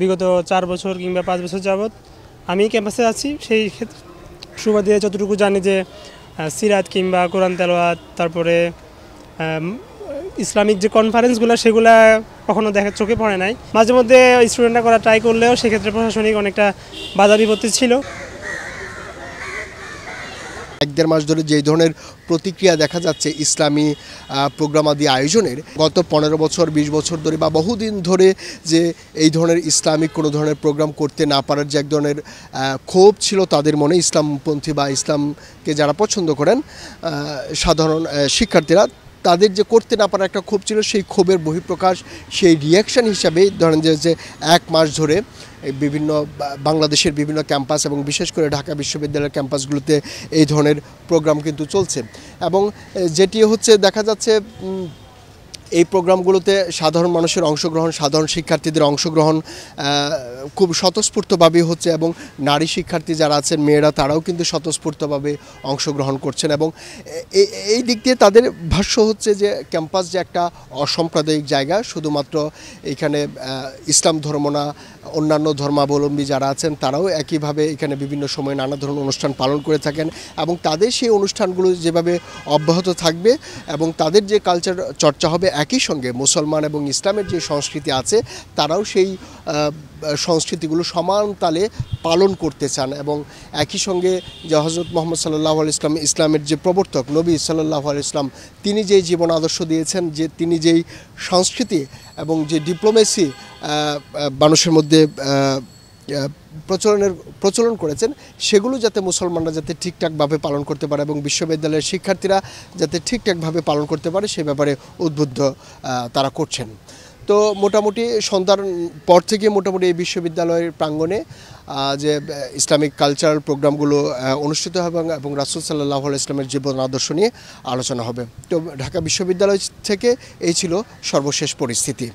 বিগত ৪ বছর কিংবা ৫ বছর যাবৎ আমি ক্যাম্পাসে আছি। সেই ক্ষেত্রে সুবাদে যতটুকু জানি যে সিরাত কিংবা কোরআন তেলাওয়াত, তারপরে ইসলামিক যে কনফারেন্সগুলো সেগুলা কখনো চোখে পড়ে নাই। মাঝে মধ্যে স্টুডেন্টরা করা ট্রাই করলেও সেক্ষেত্রে প্রশাসনিক অনেকটা বাধা বিপত্তি ছিল। ১-১.৫ মাস ধরে যেই ধরনের প্রতিক্রিয়া দেখা যাচ্ছে ইসলামী প্রোগ্রামাদি আয়োজনের, গত ১৫ বছর ২০ বছর ধরে বা বহুদিন ধরে যে এই ধরনের ইসলামিক কোনো ধরনের প্রোগ্রাম করতে না পারার যে এক ধরনের ক্ষোভ ছিল তাদের মনে, ইসলামপন্থী বা ইসলামকে যারা পছন্দ করেন সাধারণ শিক্ষার্থীরা, তাদের যে করতে না পারার একটা ক্ষোভ ছিল, সেই ক্ষোভের বহিঃপ্রকাশ, সেই রিয়াকশান হিসাবে ধরেন যে ১ মাস ধরে বিভিন্ন বাংলাদেশের বিভিন্ন ক্যাম্পাস এবং বিশেষ করে ঢাকা বিশ্ববিদ্যালয়ের ক্যাম্পাসগুলোতে এই ধরনের প্রোগ্রাম কিন্তু চলছে। এবং যেটি হচ্ছে দেখা যাচ্ছে এই প্রোগ্রামগুলোতে সাধারণ মানুষের অংশগ্রহণ, সাধারণ শিক্ষার্থীদের অংশগ্রহণ খুব স্বতঃস্ফূর্তভাবেই হচ্ছে, এবং নারী শিক্ষার্থী যারা আছেন, মেয়েরা, তারাও কিন্তু স্বতঃস্ফূর্তভাবে অংশগ্রহণ করছেন। এবং এই দিক দিয়ে তাদের ভাষ্য হচ্ছে যে ক্যাম্পাস যে একটা অসাম্প্রদায়িক জায়গা, শুধুমাত্র এখানে ইসলাম ধর্ম না, অন্যান্য ধর্মাবলম্বী যারা আছেন তারাও একইভাবে এখানে বিভিন্ন সময় নানা ধরনের অনুষ্ঠান পালন করে থাকেন, এবং তাদের সেই অনুষ্ঠানগুলো যেভাবে অব্যাহত থাকবে এবং তাদের যে কালচার চর্চা হবে, একই সঙ্গে মুসলমান এবং ইসলামের যে সংস্কৃতি আছে তারাও সেই সংস্কৃতিগুলো সমান তালে পালন করতে চান। এবং একই সঙ্গে যে হজরত মুহাম্মদ সাল্লাল্লাহু আলাইহি ওয়াসাল্লাম, ইসলামের যে প্রবর্তক নবী সাল্লাল্লাহু আলাইহি ওয়াসাল্লাম, তিনি যেই জীবন আদর্শ দিয়েছেন, যে তিনি যেই সংস্কৃতি এবং যে ডিপ্লোমেসি মানুষের মধ্যে প্রচলন করেছেন, সেগুলো যাতে মুসলমানরা যাতে ঠিকঠাকভাবে পালন করতে পারে এবং বিশ্ববিদ্যালয়ের শিক্ষার্থীরা যাতে ঠিকঠাকভাবে পালন করতে পারে, সে ব্যাপারে উদ্বুদ্ধ তারা করছেন। তো মোটামুটি সন্ধ্যার পর থেকে মোটামুটি এই বিশ্ববিদ্যালয়ের প্রাঙ্গণে যে ইসলামিক কালচারাল প্রোগ্রামগুলো অনুষ্ঠিত হবে এবং রাসূল সাল্লাল্লাহু আলাইহি ওয়াসাল্লামের জীবন আদর্শ নিয়ে আলোচনা হবে। তো ঢাকা বিশ্ববিদ্যালয় থেকে এই ছিল সর্বশেষ পরিস্থিতি।